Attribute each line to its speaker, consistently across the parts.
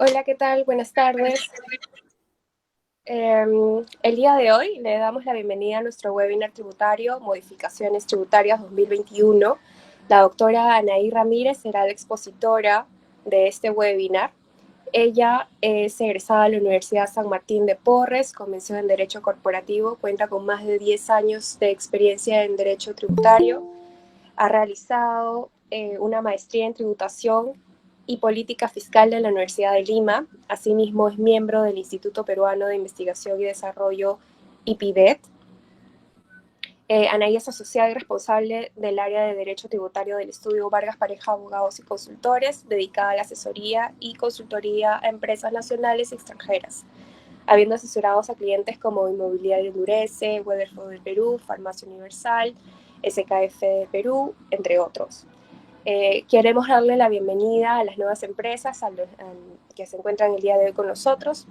Speaker 1: Hola, ¿qué tal? Buenas tardes. El día de hoy le damos la bienvenida a nuestro webinar tributario, Modificaciones Tributarias 2021. La doctora Anaí Ramírez será la expositora de este webinar. Ella es egresada de la Universidad San Martín de Porres, convención en Derecho Corporativo, cuenta con más de 10 años de experiencia en Derecho Tributario, ha realizado una maestría en tributación y política fiscal de la Universidad de Lima. Asimismo, es miembro del Instituto Peruano de Investigación y Desarrollo, IPIDET. Anaí es asociada y responsable del área de Derecho Tributario del Estudio Vargas Pareja Abogados y Consultores, dedicada a la asesoría y consultoría a empresas nacionales y extranjeras, habiendo asesorado a clientes como Inmobiliario Endurece, Weatherford de Perú, Farmacia Universal, SKF de Perú, entre otros. Queremos darle la bienvenida a las nuevas empresas que se encuentran el día de hoy con nosotros.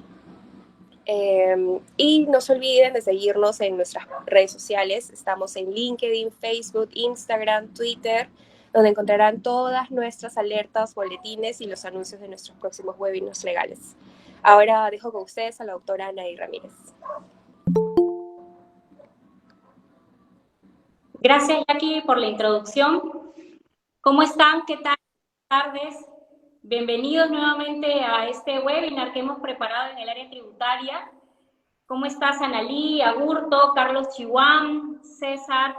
Speaker 1: Y no se olviden de seguirnos en nuestras redes sociales. Estamos en LinkedIn, Facebook, Instagram, Twitter, donde encontrarán todas nuestras alertas, boletines y los anuncios de nuestros próximos webinars legales. Ahora dejo con ustedes a la doctora Anaí Ramírez.
Speaker 2: Gracias, Jackie, por la introducción. ¿Cómo están? ¿Qué tal? Buenas tardes. Bienvenidos nuevamente a este webinar que hemos preparado en el área tributaria. ¿Cómo estás, Analí, Agurto, Carlos Chihuán, César,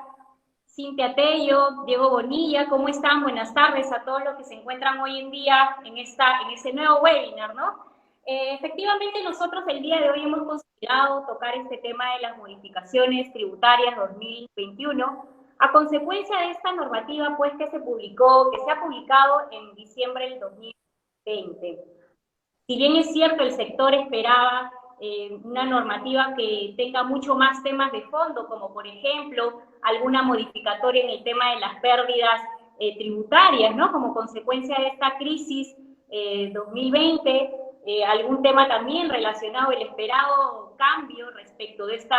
Speaker 2: Cintia Tello, Diego Bonilla? ¿Cómo están? Buenas tardes a todos los que se encuentran hoy en día en este nuevo webinar, ¿no? Efectivamente, nosotros el día de hoy hemos considerado tocar este tema de las modificaciones tributarias 2021 a consecuencia de esta normativa pues que se ha publicado en diciembre del 2020. Si bien es cierto, el sector esperaba una normativa que tenga mucho más temas de fondo, como por ejemplo alguna modificatoria en el tema de las pérdidas tributarias, ¿no? Como consecuencia de esta crisis 2020, algún tema también relacionado al esperado cambio respecto de este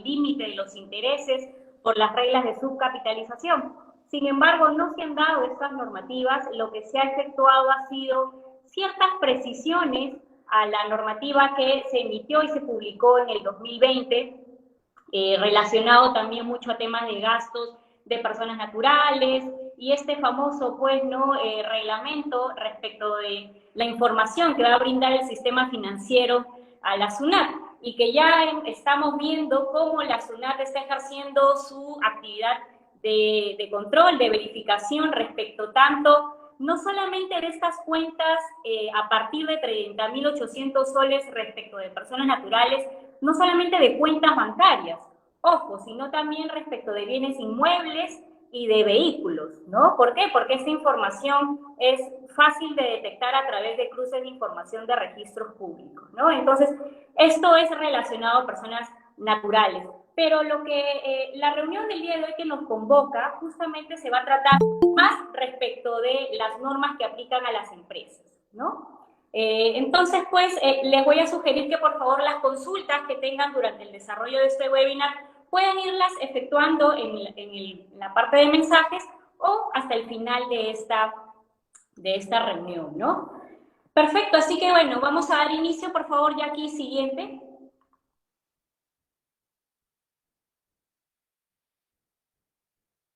Speaker 2: límite de los intereses por las reglas de subcapitalización. Sin embargo, no se han dado estas normativas, lo que se ha efectuado ha sido ciertas precisiones a la normativa que se emitió y se publicó en el 2020, relacionado también mucho a temas de gastos de personas naturales y este famoso pues no reglamento respecto de la información que va a brindar el sistema financiero a la SUNAT y que ya estamos viendo cómo la SUNAT está ejerciendo su actividad de control, de verificación respecto tanto no solamente de estas cuentas a partir de 30.800 soles respecto de personas naturales, no solamente de cuentas bancarias, ojo, sino también respecto de bienes inmuebles y de vehículos, ¿no? ¿Por qué? Porque esta información es fácil de detectar a través de cruces de información de registros públicos, ¿no? Entonces, esto es relacionado a personas naturales. Pero lo que la reunión del día de hoy que nos convoca justamente se va a tratar más respecto de las normas que aplican a las empresas, ¿no? Entonces, pues, les voy a sugerir que por favor las consultas que tengan durante el desarrollo de este webinar puedan irlas efectuando en la parte de mensajes o hasta el final de esta reunión, ¿no? Perfecto, así que bueno, vamos a dar inicio, por favor, ya aquí, siguiente.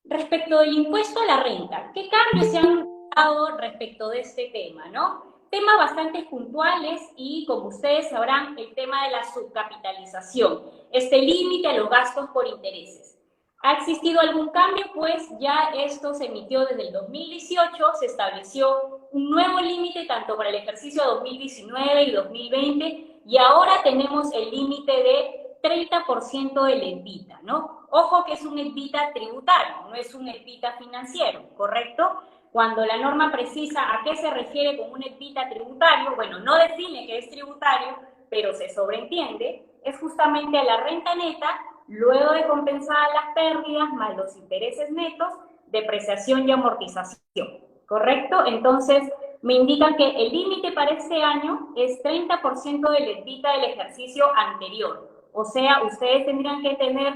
Speaker 2: Respecto del impuesto a la renta, ¿qué cambios se han dado respecto de este tema, no? Temas bastante puntuales y, como ustedes sabrán, el tema de la subcapitalización, este límite a los gastos por intereses. ¿Ha existido algún cambio? Pues ya esto se emitió desde el 2018, se estableció un nuevo límite tanto para el ejercicio 2019 y 2020 y ahora tenemos el límite de 30% del EBITDA, ¿no? Ojo que es un EBITDA tributario, no es un EBITDA financiero, ¿correcto? Cuando la norma precisa a qué se refiere con un EBITDA tributario, bueno, no define que es tributario, pero se sobreentiende, es justamente a la renta neta, luego de compensar las pérdidas más los intereses netos, depreciación y amortización, ¿correcto? Entonces, me indican que el límite para este año es 30% del EBITDA del ejercicio anterior. O sea, ustedes tendrían que tener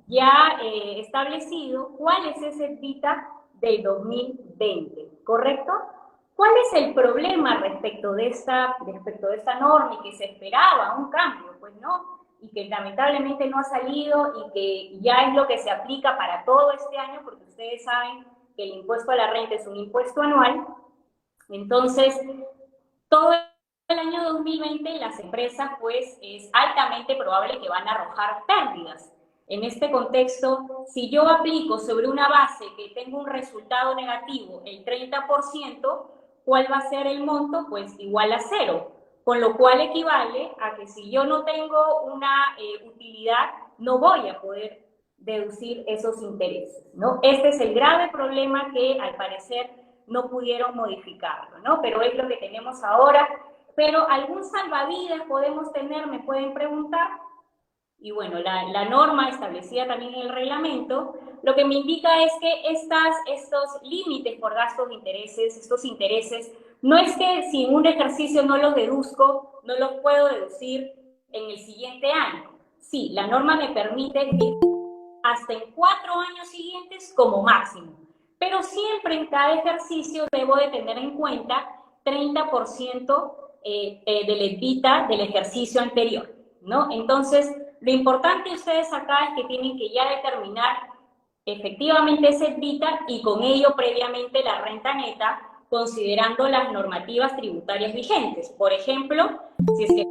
Speaker 2: ya establecido cuál es ese EBITDA del 2020, ¿correcto? ¿Cuál es el problema respecto de esta norma y que se esperaba un cambio? Pues no, y que lamentablemente no ha salido y que ya es lo que se aplica para todo este año, porque ustedes saben que el impuesto a la renta es un impuesto anual. Entonces, todo el año 2020 las empresas pues es altamente probable que van a arrojar pérdidas. En este contexto, si yo aplico sobre una base que tengo un resultado negativo el 30%, ¿cuál va a ser el monto? Pues igual a cero, con lo cual equivale a que si yo no tengo una utilidad, no voy a poder deducir esos intereses, ¿no? Este es el grave problema que al parecer no pudieron modificarlo, ¿no? Pero es lo que tenemos ahora. Pero algún salvavidas podemos tener, me pueden preguntar. Y bueno, la norma establecida también en el reglamento, lo que me indica es que estos límites por gastos de intereses, estos intereses, no es que si en un ejercicio no los deduzco, no los puedo deducir en el siguiente año. Sí, la norma me permite hasta en 4 años siguientes como máximo. Pero siempre en cada ejercicio debo de tener en cuenta 30% del EBITDA del ejercicio anterior, ¿no? Entonces, lo importante de ustedes acá es que tienen que ya determinar efectivamente ese EBITDA y con ello previamente la renta neta, considerando las normativas tributarias vigentes. Por ejemplo, si es que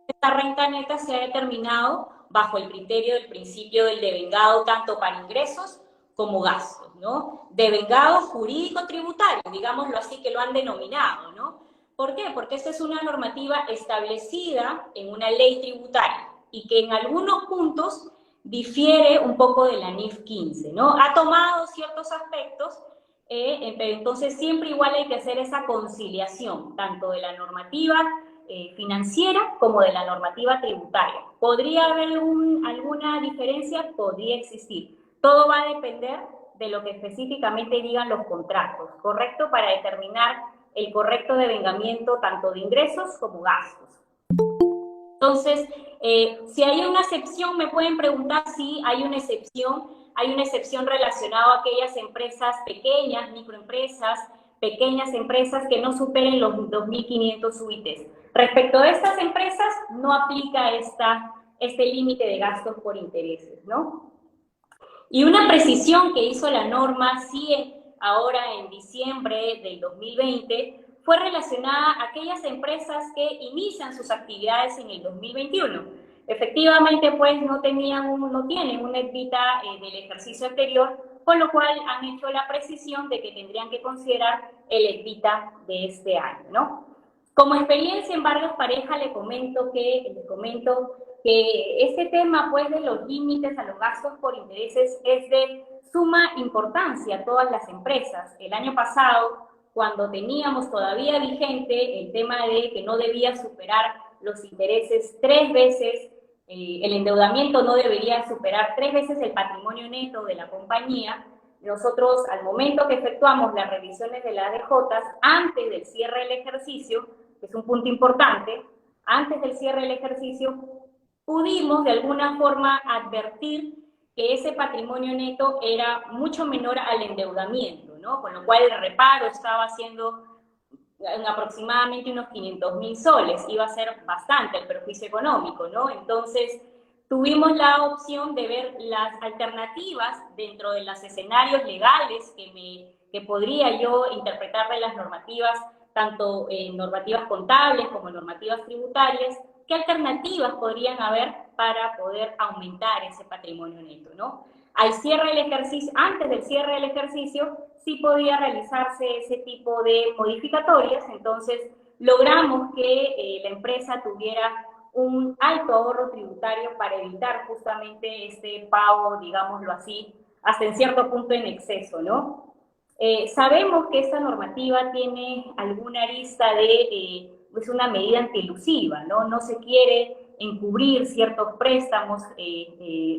Speaker 2: esta renta neta se ha determinado bajo el criterio del principio del devengado tanto para ingresos como gastos, ¿no? Devengado jurídico-tributario, digámoslo así que lo han denominado, ¿no? ¿Por qué? Porque esta es una normativa establecida en una ley tributaria y que en algunos puntos difiere un poco de la NIF 15, ¿no? Ha tomado ciertos aspectos, pero entonces siempre igual hay que hacer esa conciliación, tanto de la normativa financiera como de la normativa tributaria. ¿Podría haber alguna diferencia? Podría existir. Todo va a depender de lo que específicamente digan los contratos, ¿correcto? Para determinar el correcto devengamiento tanto de ingresos como gastos. Entonces, si hay una excepción, me pueden preguntar si hay una excepción relacionada a aquellas empresas pequeñas, microempresas, pequeñas empresas que no superen los 2.500 UITs. Respecto a estas empresas, no aplica este límite de gastos por intereses, ¿no? Y una precisión que hizo la norma, sí, ahora en diciembre del 2020, fue relacionada a aquellas empresas que inician sus actividades en el 2021. Efectivamente, pues no tienen un EBITDA del ejercicio anterior, con lo cual han hecho la precisión de que tendrían que considerar el EBITDA de este año, ¿no? Como experiencia en varias parejas les comento que este tema pues de los límites a los gastos por intereses es de suma importancia a todas las empresas. El año pasado, cuando teníamos todavía vigente el tema de que no debía superar los intereses 3 veces, el endeudamiento no debería superar 3 veces el patrimonio neto de la compañía, nosotros al momento que efectuamos las revisiones de las ADJs, antes del cierre del ejercicio, que es un punto importante, antes del cierre del ejercicio, pudimos de alguna forma advertir que ese patrimonio neto era mucho menor al endeudamiento, ¿no? Con lo cual el reparo estaba siendo en aproximadamente unos 500.000 soles, iba a ser bastante el perjuicio económico, ¿no? Entonces, tuvimos la opción de ver las alternativas dentro de los escenarios legales que podría yo interpretar de las normativas, tanto normativas contables como normativas tributarias, qué alternativas podrían haber para poder aumentar ese patrimonio neto, ¿no? Al cierre del ejercicio, antes del cierre del ejercicio, sí podía realizarse ese tipo de modificatorias, entonces logramos que la empresa tuviera un alto ahorro tributario para evitar justamente este pago, digámoslo así, hasta en cierto punto en exceso, ¿no? Sabemos que esta normativa tiene alguna arista de, es una medida antielusiva, ¿no? No se quiere encubrir ciertos préstamos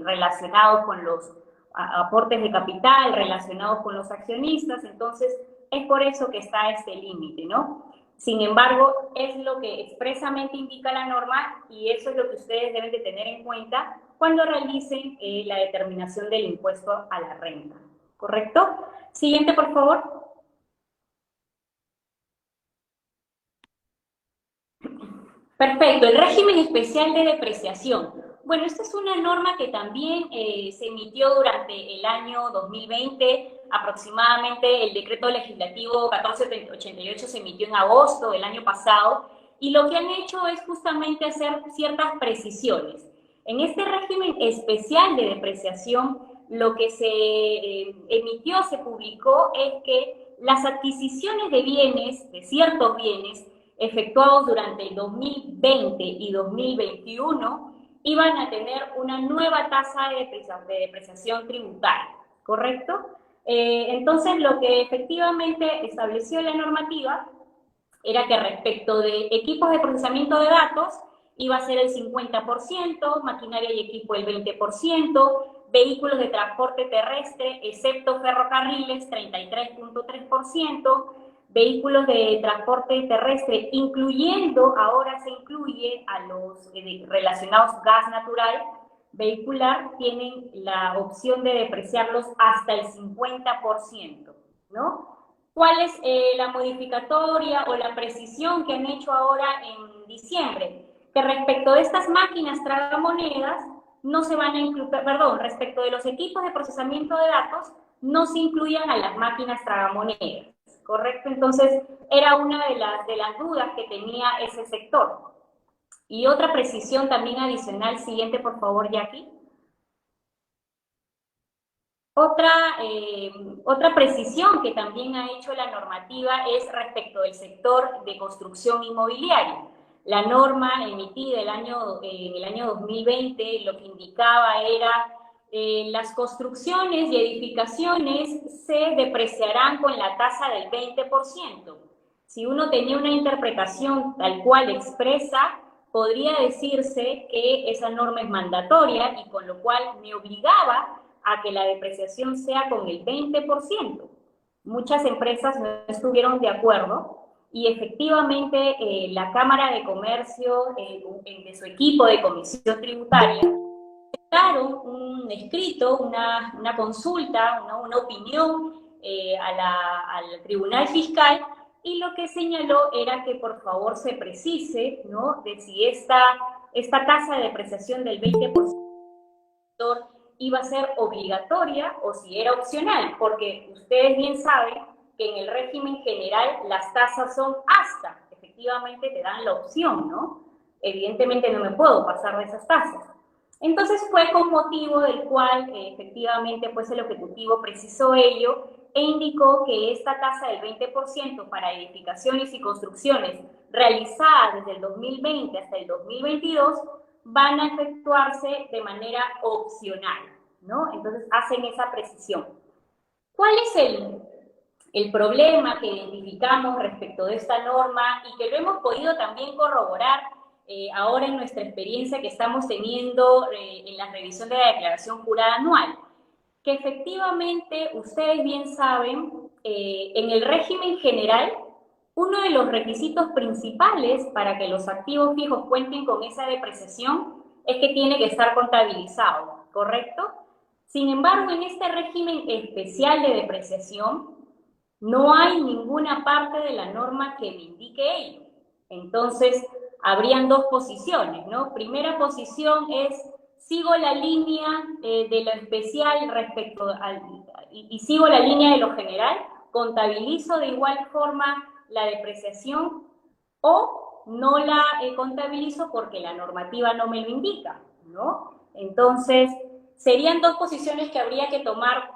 Speaker 2: relacionados con los aportes de capital, relacionados con los accionistas, entonces es por eso que está este límite, ¿no? Sin embargo, es lo que expresamente indica la norma y eso es lo que ustedes deben de tener en cuenta cuando realicen la determinación del impuesto a la renta, ¿correcto? Siguiente, por favor. Perfecto, el régimen especial de depreciación. Bueno, esta es una norma que también se emitió durante el año 2020, aproximadamente el decreto legislativo 1488 se emitió en agosto del año pasado, y lo que han hecho es justamente hacer ciertas precisiones. En este régimen especial de depreciación, lo que se emitió, se publicó, es que las adquisiciones de bienes, de ciertos bienes, efectuados durante el 2020 y 2021, iban a tener una nueva tasa de depreciación tributaria, ¿correcto? Entonces, lo que efectivamente estableció la normativa era que respecto de equipos de procesamiento de datos iba a ser el 50%, maquinaria y equipo el 20%, vehículos de transporte terrestre, excepto ferrocarriles, 33.3%, vehículos de transporte terrestre, incluyendo, ahora se incluye a los relacionados gas natural, vehicular, tienen la opción de depreciarlos hasta el 50%, ¿no? ¿Cuál es la modificatoria o la precisión que han hecho ahora en diciembre? Que respecto de estas máquinas tragamonedas, no se van a incluir, perdón, respecto de los equipos de procesamiento de datos, no se incluyan a las máquinas tragamonedas, ¿correcto? Entonces, era una de las dudas que tenía ese sector. Y otra precisión también adicional, siguiente por favor, Jackie. Otra precisión que también ha hecho la normativa es respecto del sector de construcción inmobiliaria. La norma emitida en el año 2020 lo que indicaba era las construcciones y edificaciones se depreciarán con la tasa del 20%. Si uno tenía una interpretación tal cual expresa, podría decirse que esa norma es mandatoria y con lo cual me obligaba a que la depreciación sea con el 20%. Muchas empresas no estuvieron de acuerdo y efectivamente la Cámara de Comercio, de su equipo de comisión tributaria, presentaron un escrito, una consulta, una opinión al Tribunal Fiscal, y lo que señaló era que por favor se precise, ¿no?, de si esta tasa de depreciación del 20% iba a ser obligatoria o si era opcional, porque ustedes bien saben que en el régimen general las tasas son hasta, efectivamente te dan la opción, ¿no? Evidentemente no me puedo pasar de esas tasas. Entonces fue con motivo del cual efectivamente pues el Ejecutivo precisó ello e indicó que esta tasa del 20% para edificaciones y construcciones realizadas desde el 2020 hasta el 2022 van a efectuarse de manera opcional, ¿no? Entonces hacen esa precisión. ¿Cuál es el problema que identificamos respecto de esta norma y que lo hemos podido también corroborar ahora en nuestra experiencia que estamos teniendo en la revisión de la declaración jurada anual? Que efectivamente, ustedes bien saben, en el régimen general, uno de los requisitos principales para que los activos fijos cuenten con esa depreciación es que tiene que estar contabilizado, ¿correcto? Sin embargo, en este régimen especial de depreciación, no hay ninguna parte de la norma que me indique ello. Entonces, habrían dos posiciones, ¿no? Primera posición es, sigo la línea de lo especial respecto al, y sigo la línea de lo general, contabilizo de igual forma la depreciación o no la contabilizo porque la normativa no me lo indica, ¿no? Entonces, serían dos posiciones que habría que tomar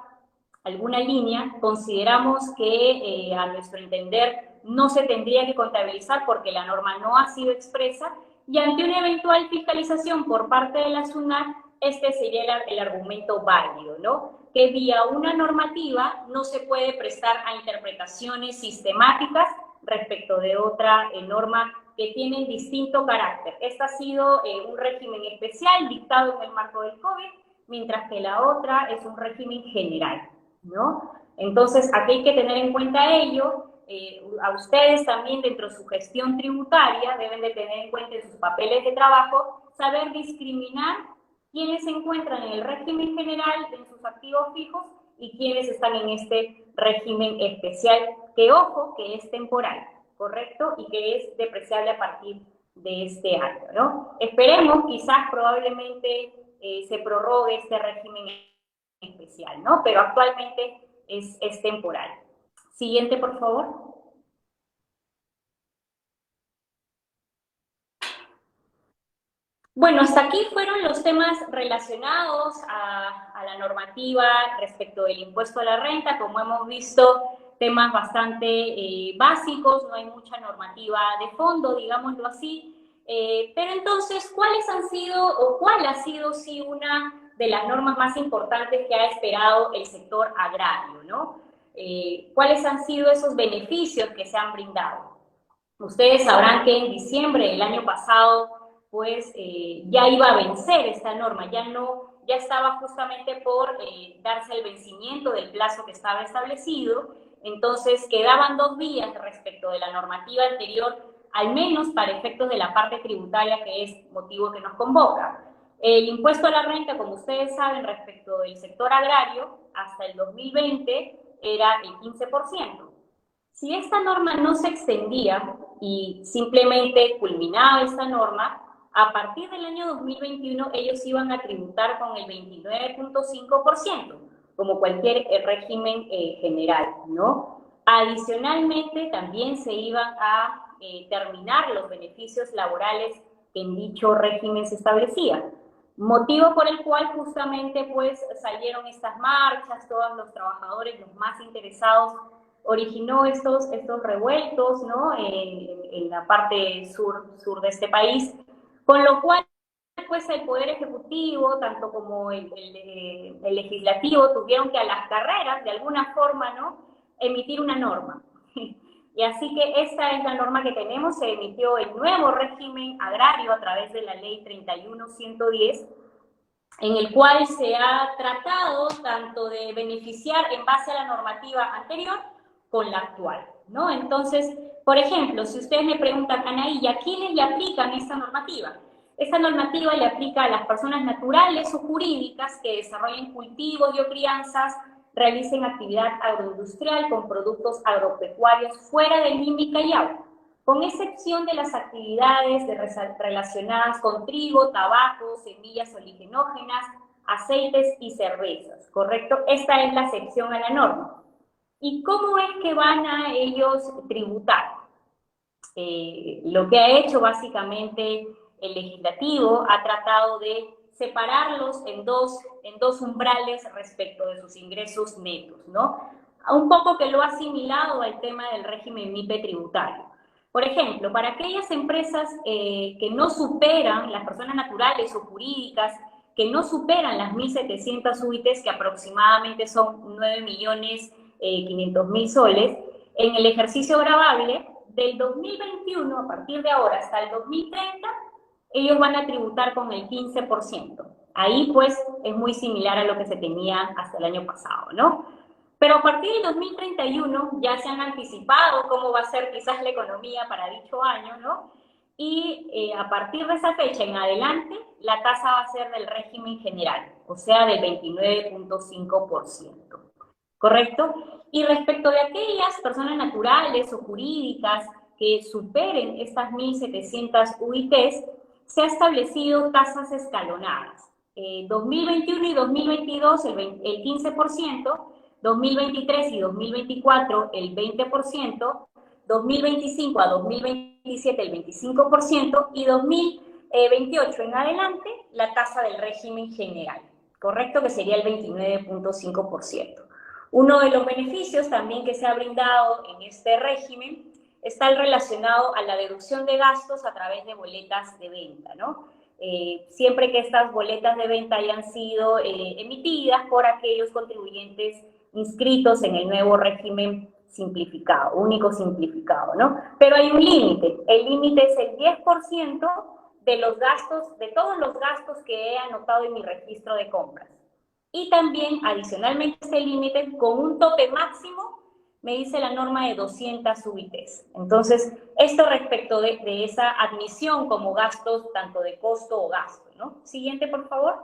Speaker 2: alguna línea. Consideramos que a nuestro entender no se tendría que contabilizar porque la norma no ha sido expresa y ante una eventual fiscalización por parte de la SUNAT, este sería el argumento válido, ¿no? Que vía una normativa no se puede prestar a interpretaciones sistemáticas respecto de otra norma que tienen distinto carácter. Este ha sido un régimen especial dictado en el marco del COVID, mientras que la otra es un régimen general, ¿no? Entonces, aquí hay que tener en cuenta ello. A ustedes también dentro de su gestión tributaria deben de tener en cuenta en sus papeles de trabajo, saber discriminar quiénes se encuentran en el régimen general en sus activos fijos y quiénes están en este régimen especial, que ojo, que es temporal, ¿correcto? Y que es depreciable a partir de este año, ¿no? Esperemos, quizás probablemente se prorrogue este régimen especial, ¿no? Pero actualmente es temporal. Siguiente, por favor. Bueno, hasta aquí fueron los temas relacionados a la normativa respecto del impuesto a la renta. Como hemos visto, temas bastante básicos, no hay mucha normativa de fondo, digámoslo así. Pero entonces, ¿cuáles han sido o cuál ha sido, sí, una de las normas más importantes que ha esperado el sector agrario, ¿no? ¿Cuáles han sido esos beneficios que se han brindado? Ustedes sabrán que en diciembre del año pasado, pues ya iba a vencer esta norma, ya estaba justamente por darse el vencimiento del plazo que estaba establecido, entonces quedaban 2 días respecto de la normativa anterior, al menos para efectos de la parte tributaria, que es motivo que nos convoca. El impuesto a la renta, como ustedes saben, respecto del sector agrario, hasta el 2020 era el 15%. Si esta norma no se extendía y simplemente culminaba esta norma, a partir del año 2021 ellos iban a tributar con el 29.5%, como cualquier régimen general, ¿no? Adicionalmente, también se iban a terminar los beneficios laborales que en dicho régimen se establecían. Motivo por el cual justamente pues salieron estas marchas, todos los trabajadores, los más interesados, originó estos revueltos, ¿no? En la parte sur de este país, con lo cual pues el Poder Ejecutivo, tanto como el Legislativo, tuvieron que a las carreras, de alguna forma, ¿no?, emitir una norma. Y así que esta es la norma que tenemos. Se emitió el nuevo régimen agrario a través de la Ley 31.110, en el cual se ha tratado tanto de beneficiar en base a la normativa anterior con la actual, ¿no? Entonces, por ejemplo, si ustedes me preguntan, Anaí, ¿a quiénes le aplican esta normativa? Esta normativa le aplica a las personas naturales o jurídicas que desarrollen cultivos y o crianzas, realicen actividad agroindustrial con productos agropecuarios fuera del Limbe y Callao, con excepción de las actividades relacionadas con trigo, tabaco, semillas oleaginógenas, aceites y cervezas, ¿correcto? Esta es la excepción a la norma. ¿Y cómo es que van a ellos tributar? Lo que ha hecho básicamente el legislativo ha tratado de separarlos en dos umbrales respecto de sus ingresos netos, ¿no? Un poco que lo ha asimilado al tema del régimen MIPE tributario. Por ejemplo, para aquellas empresas que no superan, las personas naturales o jurídicas, que no superan las 1.700 UITs, que aproximadamente son 9.500.000 soles, en el ejercicio gravable, del 2021, a partir de ahora hasta el 2030, ellos van a tributar con el 15%. Ahí, pues, es muy similar a lo que se tenía hasta el año pasado, ¿no? Pero a partir del 2031 ya se han anticipado cómo va a ser quizás la economía para dicho año, ¿no? Y a partir de esa fecha en adelante, la tasa va a ser del régimen general, o sea, del 29.5%. ¿Correcto? Y respecto de aquellas personas naturales o jurídicas que superen estas 1.700 UITs, se ha establecido tasas escalonadas. 2021 y 2022 el 15%, 2023 y 2024 el 20%, 2025 a 2027 el 25% y 2028 en adelante la tasa del régimen general, ¿correcto? Que sería el 29.5%. Uno de los beneficios también que se ha brindado en este régimen está el relacionado a la deducción de gastos a través de boletas de venta, ¿no? Siempre que estas boletas de venta hayan sido emitidas por aquellos contribuyentes inscritos en el nuevo régimen simplificado, único simplificado, ¿no? Pero hay un límite. El límite es el 10% de los gastos, de todos los gastos que he anotado en mi registro de compras. Y también, adicionalmente, este límite con un tope máximo, me dice la norma, de 200 UITs. Entonces, esto respecto de esa admisión como gastos, tanto de costo o gasto, ¿no? Siguiente, por favor.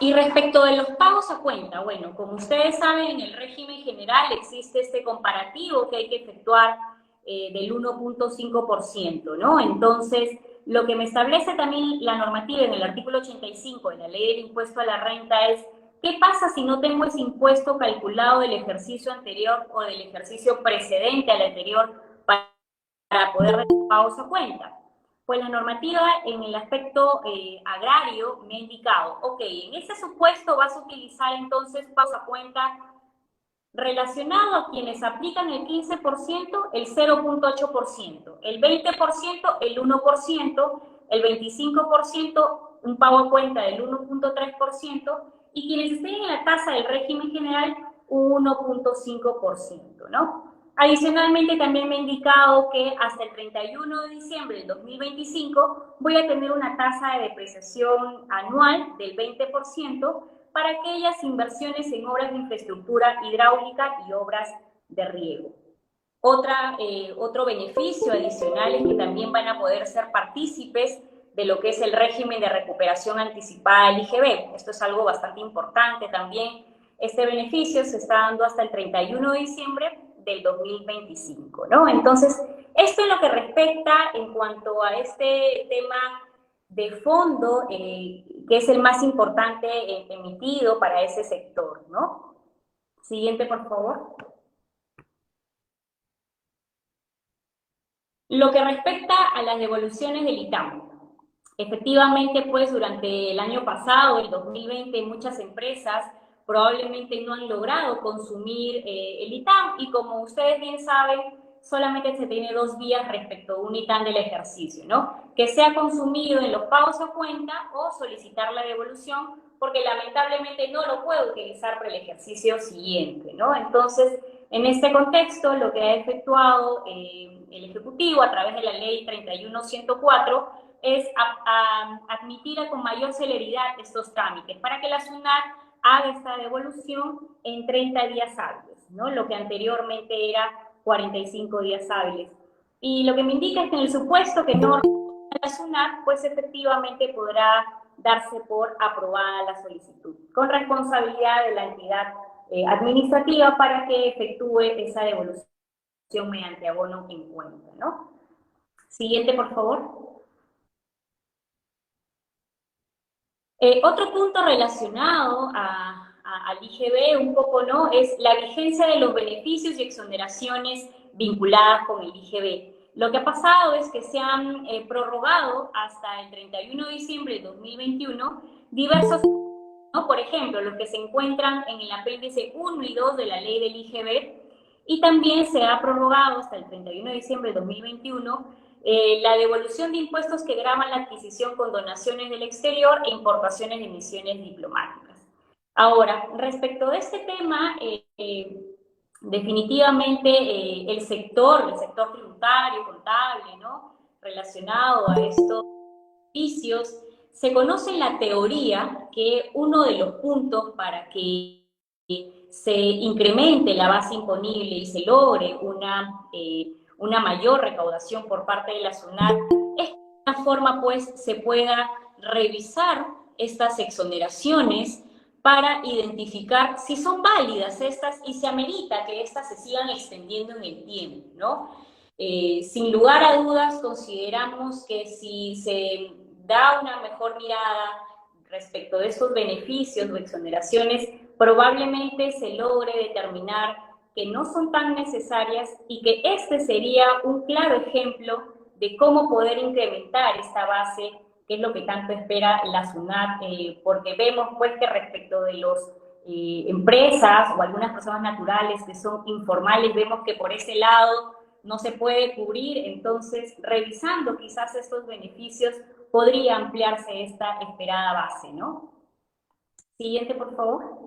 Speaker 2: Y respecto de los pagos a cuenta, bueno, como ustedes saben, en el régimen general existe este comparativo que hay que efectuar del 1.5%, ¿no? Entonces, lo que me establece también la normativa en el artículo 85 de la Ley del Impuesto a la Renta es, ¿qué pasa si no tengo ese impuesto calculado del ejercicio anterior o del ejercicio precedente al anterior para poder hacer pagos a cuenta? Pues la normativa en el aspecto agrario me ha indicado, ok, en ese supuesto vas a utilizar entonces pagos a cuenta relacionado a quienes aplican el 15%, el 0.8%, el 20%, el 1%, el 25%, un pago a cuenta del 1.3%, y quienes estén en la tasa del régimen general, un 1.5%, ¿no? Adicionalmente, también me ha indicado que hasta el 31 de diciembre del 2025 voy a tener una tasa de depreciación anual del 20%, para aquellas inversiones en obras de infraestructura hidráulica y obras de riego. Otro beneficio adicional es que también van a poder ser partícipes de lo que es el régimen de recuperación anticipada del IGB. Esto es algo bastante importante también. Este beneficio se está dando hasta el 31 de diciembre del 2025, ¿no? Entonces, esto es lo que respecta en cuanto a este tema de fondo, que es el más importante emitido para ese sector, ¿no? Siguiente, por favor. Lo que respecta a las devoluciones del ITAM. Efectivamente, pues durante el año pasado, el 2020, muchas empresas probablemente no han logrado consumir el ITAM, y como ustedes bien saben, solamente se tiene dos vías respecto a un ITAM del ejercicio, ¿no? Que sea consumido en los pagos a cuenta o solicitar la devolución, porque lamentablemente no lo puedo utilizar para el ejercicio siguiente, ¿no? Entonces, en este contexto, lo que ha efectuado el Ejecutivo a través de la Ley 31104 es admitir con mayor celeridad estos trámites para que la SUNAT haga esta devolución en 30 días hábiles, ¿no? Lo que anteriormente era 45 días hábiles. Y lo que me indica es que en el supuesto que no la SUNAT, pues efectivamente podrá darse por aprobada la solicitud, con responsabilidad de la entidad administrativa para que efectúe esa devolución mediante abono en cuenta, ¿no? Siguiente, por favor. Otro punto relacionado al IGB un poco, ¿no? Es la vigencia de los beneficios y exoneraciones vinculadas con el IGB. Lo que ha pasado es que se han prorrogado hasta el 31 de diciembre de 2021 diversos, ¿no? Por ejemplo, los que se encuentran en el apéndice 1 y 2 de la ley del IGB, y también se ha prorrogado hasta el 31 de diciembre de 2021 la devolución de impuestos que gravan la adquisición con donaciones del exterior e importaciones de misiones diplomáticas. Ahora, respecto de este tema, definitivamente el sector tributario, contable, ¿no? Relacionado a estos beneficios, se conoce en la teoría que uno de los puntos para que se incremente la base imponible y se logre una mayor recaudación por parte de la SUNAT es que de una forma pues se pueda revisar estas exoneraciones para identificar si son válidas estas y se amerita que estas se sigan extendiendo en el tiempo, ¿no? Sin lugar a dudas, consideramos que si se da una mejor mirada respecto de estos beneficios o exoneraciones, probablemente se logre determinar que no son tan necesarias y que este sería un claro ejemplo de cómo poder incrementar esta base, que es lo que tanto espera la SUNAT, porque vemos pues que respecto de los empresas o algunas personas naturales que son informales, vemos que por ese lado no se puede cubrir. Entonces, revisando quizás estos beneficios, podría ampliarse esta esperada base, ¿no? Siguiente, por favor.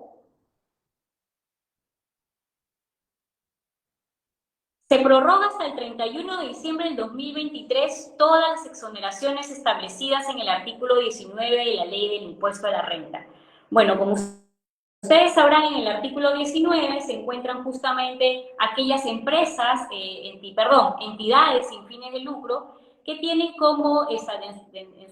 Speaker 2: Se prorroga hasta el 31 de diciembre del 2023 todas las exoneraciones establecidas en el artículo 19 de la Ley del Impuesto a la Renta. Bueno, como ustedes sabrán, en el artículo 19 se encuentran justamente aquellas empresas, entidades sin fines de lucro que tienen como en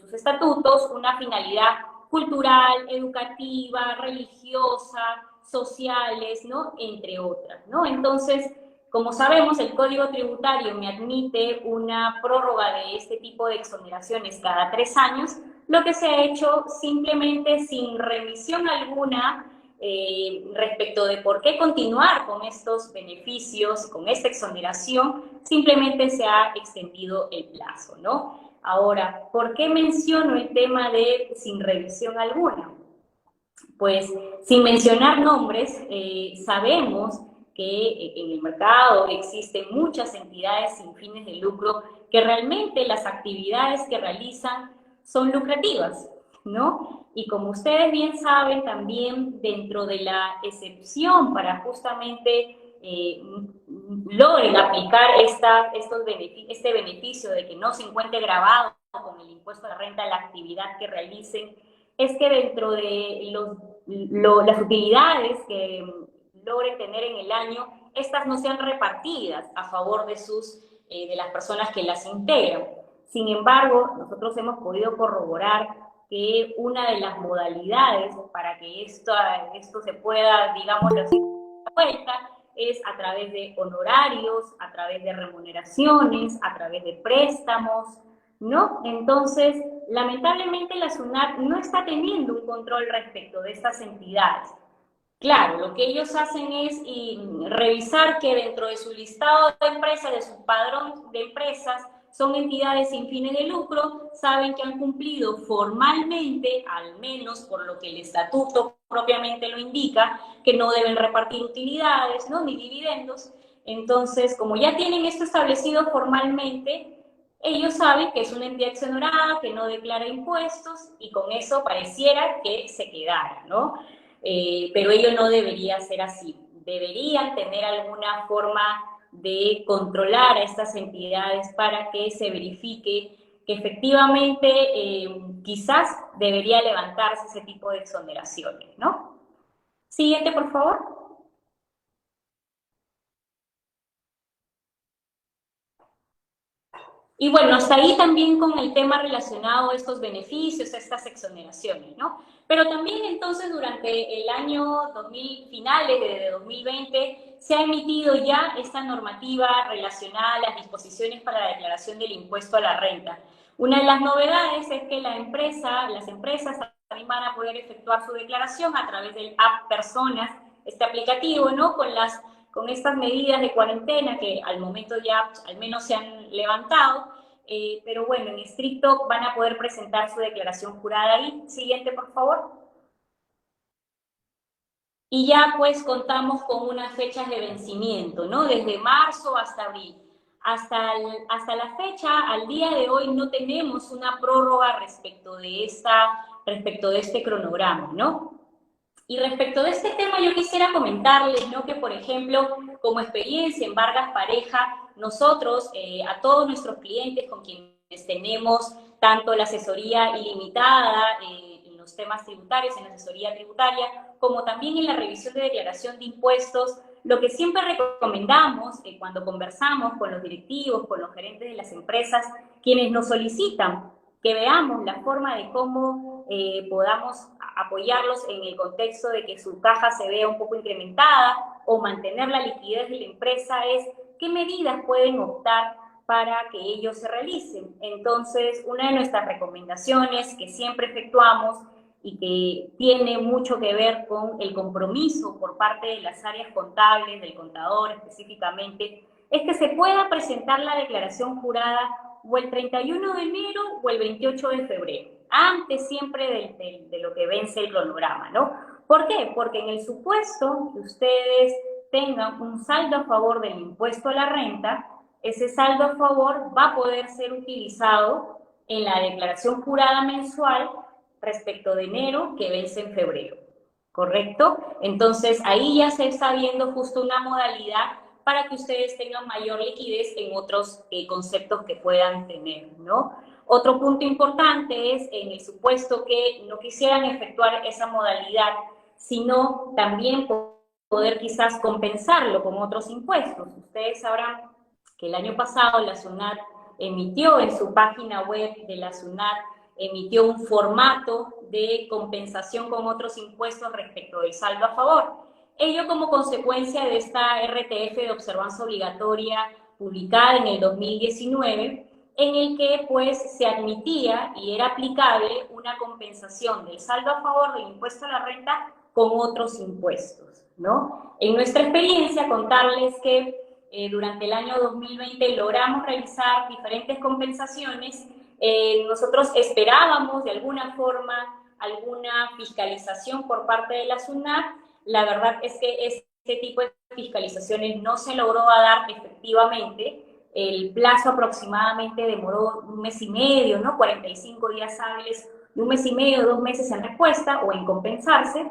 Speaker 2: sus estatutos una finalidad cultural, educativa, religiosa, sociales, ¿no? Entre otras, ¿no? Entonces, como sabemos, el Código Tributario me admite una prórroga de este tipo de exoneraciones cada 3 años, lo que se ha hecho simplemente sin revisión alguna respecto de por qué continuar con estos beneficios, con esta exoneración, simplemente se ha extendido el plazo, ¿no? Ahora, ¿por qué menciono el tema de sin revisión alguna? Pues sin mencionar nombres, sabemos que en el mercado existen muchas entidades sin fines de lucro que realmente las actividades que realizan son lucrativas, ¿no? Y como ustedes bien saben, también dentro de la excepción para justamente logren aplicar este beneficio de que no se encuentre grabado con el impuesto a la renta la actividad que realicen, es que dentro de las utilidades que logren tener en el año, estas no sean repartidas a favor de las personas que las integran. Sin embargo, nosotros hemos podido corroborar que una de las modalidades para que esto se pueda, digamos, dar vuelta es a través de honorarios, a través de remuneraciones, a través de préstamos, ¿no? Entonces, lamentablemente la SUNAT no está teniendo un control respecto de estas entidades. Claro, lo que ellos hacen es revisar que dentro de su listado de empresas, de su padrón de empresas, son entidades sin fines de lucro, saben que han cumplido formalmente, al menos por lo que el estatuto propiamente lo indica, que no deben repartir utilidades, ¿no? Ni dividendos. Entonces, como ya tienen esto establecido formalmente, ellos saben que es una entidad exonerada, que no declara impuestos, y con eso pareciera que se quedara, ¿no? Pero ello no debería ser así. Deberían tener alguna forma de controlar a estas entidades para que se verifique que efectivamente quizás debería levantarse ese tipo de exoneraciones, ¿no? Siguiente, por favor. Y bueno, hasta ahí también con el tema relacionado a estos beneficios, a estas exoneraciones, ¿no? Pero también entonces durante el año 2000, finales de 2020, se ha emitido ya esta normativa relacionada a las disposiciones para la declaración del impuesto a la renta. Una de las novedades es que las empresas también van a poder efectuar su declaración a través del app Personas, este aplicativo, ¿no? Con estas medidas de cuarentena que al momento ya al menos se han levantado, pero bueno, en estricto van a poder presentar su declaración jurada ahí. Siguiente, por favor. Y ya pues contamos con unas fechas de vencimiento, ¿no? Desde marzo hasta abril. Hasta la fecha, al día de hoy, no tenemos una prórroga respecto de este cronograma, ¿no? Y respecto de este tema, yo quisiera comentarles, ¿no? Que, por ejemplo, como experiencia en Vargas Pareja, nosotros, a todos nuestros clientes con quienes tenemos tanto la asesoría ilimitada en los temas tributarios, en la asesoría tributaria, como también en la revisión de declaración de impuestos, lo que siempre recomendamos cuando conversamos con los directivos, con los gerentes de las empresas, quienes nos solicitan que veamos la forma de cómo podamos apoyarlos en el contexto de que su caja se vea un poco incrementada o mantener la liquidez de la empresa, es qué medidas pueden optar para que ellos se realicen. Entonces, una de nuestras recomendaciones que siempre efectuamos y que tiene mucho que ver con el compromiso por parte de las áreas contables, del contador específicamente, es que se pueda presentar la declaración jurada o el 31 de enero o el 28 de febrero, antes siempre de lo que vence el cronograma, ¿no? ¿Por qué? Porque en el supuesto que ustedes tengan un saldo a favor del impuesto a la renta, ese saldo a favor va a poder ser utilizado en la declaración jurada mensual respecto de enero que vence en febrero, ¿correcto? Entonces ahí ya se está viendo justo una modalidad para que ustedes tengan mayor liquidez en otros conceptos que puedan tener, ¿no? Otro punto importante es en el supuesto que no quisieran efectuar esa modalidad, sino también poder quizás compensarlo con otros impuestos. Ustedes sabrán que el año pasado la SUNAT emitió en su página web de la SUNAT emitió un formato de compensación con otros impuestos respecto del saldo a favor. Ello como consecuencia de esta RTF de observancia obligatoria publicada en el 2019, en el que pues se admitía y era aplicable una compensación del saldo a favor del impuesto a la renta con otros impuestos, ¿no? En nuestra experiencia, contarles que durante el año 2020 logramos realizar diferentes compensaciones. Nosotros esperábamos de alguna forma alguna fiscalización por parte de la SUNAT. La verdad es que este tipo de fiscalizaciones no se logró dar efectivamente. El plazo aproximadamente demoró 1 mes y medio, ¿no? 45 días hábiles, 1 mes y medio, 2 meses en respuesta o en compensarse.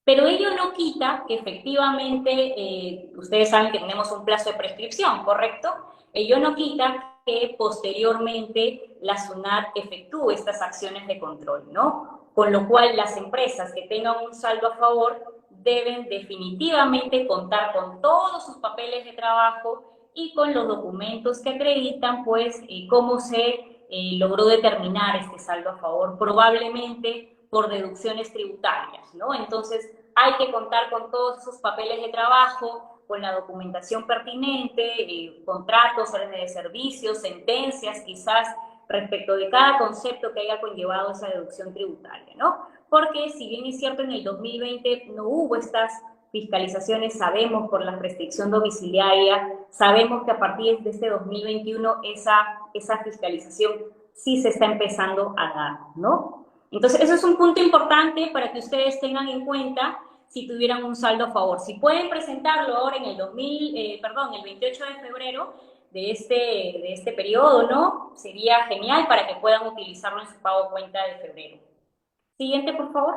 Speaker 2: Pero ello no quita que efectivamente, ustedes saben que tenemos un plazo de prescripción, ¿correcto? Ello no quita que posteriormente la SUNAT efectúe estas acciones de control, ¿no? Con lo cual las empresas que tengan un saldo a favor deben definitivamente contar con todos sus papeles de trabajo y con los documentos que acreditan, pues, cómo se logró determinar este saldo a favor, probablemente por deducciones tributarias, ¿no? Entonces, hay que contar con todos esos papeles de trabajo, con la documentación pertinente, contratos, órdenes de servicios, sentencias, quizás, respecto de cada concepto que haya conllevado esa deducción tributaria, ¿no? Porque si bien es cierto en el 2020 no hubo estas fiscalizaciones, sabemos por la restricción domiciliaria, sabemos que a partir de este 2021 esa fiscalización sí se está empezando a dar, ¿no? Entonces, eso es un punto importante para que ustedes tengan en cuenta si tuvieran un saldo a favor. Si pueden presentarlo ahora en el el 28 de febrero de este periodo, ¿no? Sería genial para que puedan utilizarlo en su pago cuenta de febrero. Siguiente, por favor.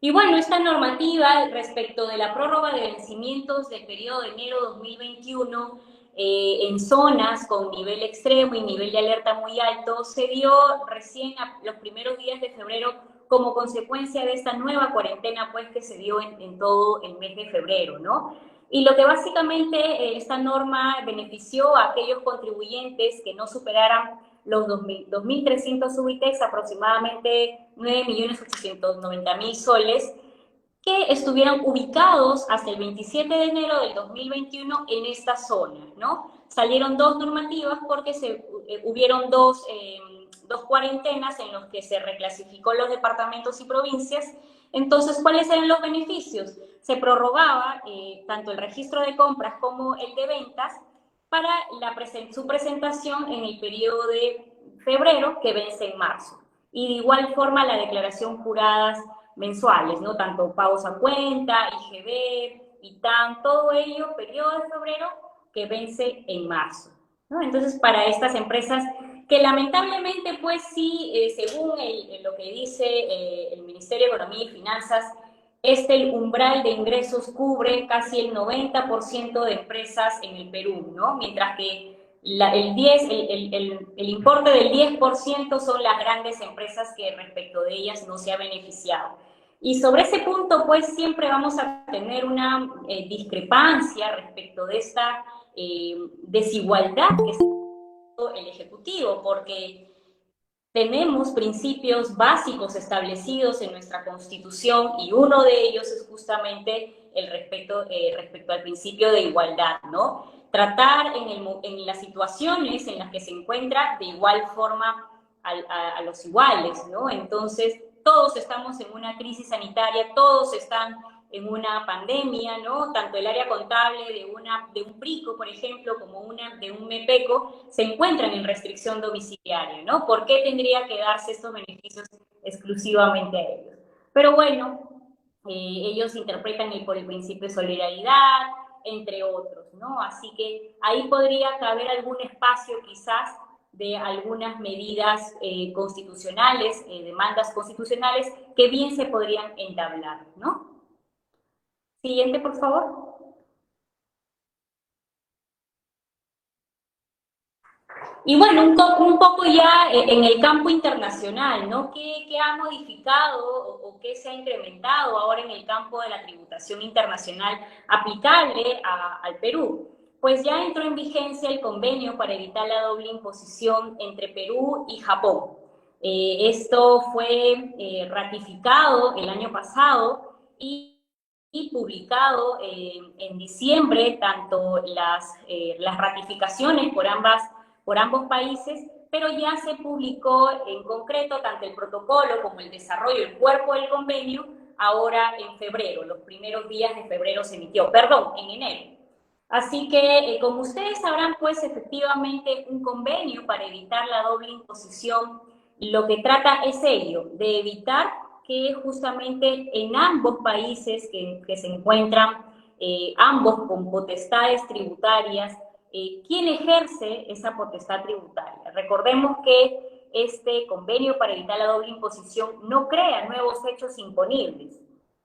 Speaker 2: Y bueno, esta normativa respecto de la prórroga de vencimientos del periodo de enero 2021 en zonas con nivel extremo y nivel de alerta muy alto se dio recién a los primeros días de febrero como consecuencia de esta nueva cuarentena pues que se dio en todo el mes de febrero, ¿no? Y lo que básicamente esta norma benefició a aquellos contribuyentes que no superaran los 2.300 UITEX, aproximadamente 9.890.000 soles, que estuvieran ubicados hasta el 27 de enero del 2021 en esta zona, ¿no? Salieron dos normativas porque hubieron dos cuarentenas en los que se reclasificó los departamentos y provincias. Entonces, ¿cuáles eran los beneficios? Se prorrogaba tanto el registro de compras como el de ventas para su presentación en el periodo de febrero, que vence en marzo. Y de igual forma la declaración juradas mensuales, ¿no? Tanto pagos a cuenta, IGB, ITAM, todo ello, periodo de febrero, que vence en marzo, ¿no? Entonces, para estas empresas que lamentablemente, pues sí, según lo que dice el Ministerio de Economía y Finanzas, el umbral de ingresos cubre casi el 90% de empresas en el Perú, ¿no? Mientras que el importe del 10% son las grandes empresas que respecto de ellas no se ha beneficiado. Y sobre ese punto, pues siempre vamos a tener una discrepancia respecto de esta desigualdad que está el Ejecutivo, porque tenemos principios básicos establecidos en nuestra Constitución y uno de ellos es justamente el respecto al principio de igualdad, ¿no? Tratar en las situaciones en las que se encuentra de igual forma a los iguales, ¿no? Entonces, todos estamos en una crisis sanitaria, todos están en una pandemia, ¿no? Tanto el área contable de un PRICO, por ejemplo, como de un MEPECO, se encuentran en restricción domiciliaria, ¿no? ¿Por qué tendría que darse estos beneficios exclusivamente a ellos? Pero bueno, ellos interpretan por el principio de solidaridad, entre otros, ¿no? Así que ahí podría caber algún espacio quizás de algunas medidas constitucionales, demandas constitucionales, que bien se podrían entablar, ¿no? Siguiente, por favor. Y bueno, un poco ya en el campo internacional, ¿no? ¿Qué ha modificado o qué se ha incrementado ahora en el campo de la tributación internacional aplicable al Perú? pues ya entró en vigencia el convenio para evitar la doble imposición entre Perú y Japón. Esto fue ratificado el año pasado y publicado en diciembre, tanto las ratificaciones por ambos países, pero ya se publicó en concreto tanto el protocolo como el desarrollo, el cuerpo del convenio, ahora en febrero, los primeros días de febrero se emitió, perdón, en enero. Así que, como ustedes sabrán, pues efectivamente un convenio para evitar la doble imposición, lo que trata es ello, de evitar que justamente en ambos países que se encuentran, ambos con potestades tributarias, ¿quién ejerce esa potestad tributaria? Recordemos que este convenio para evitar la doble imposición no crea nuevos hechos imponibles,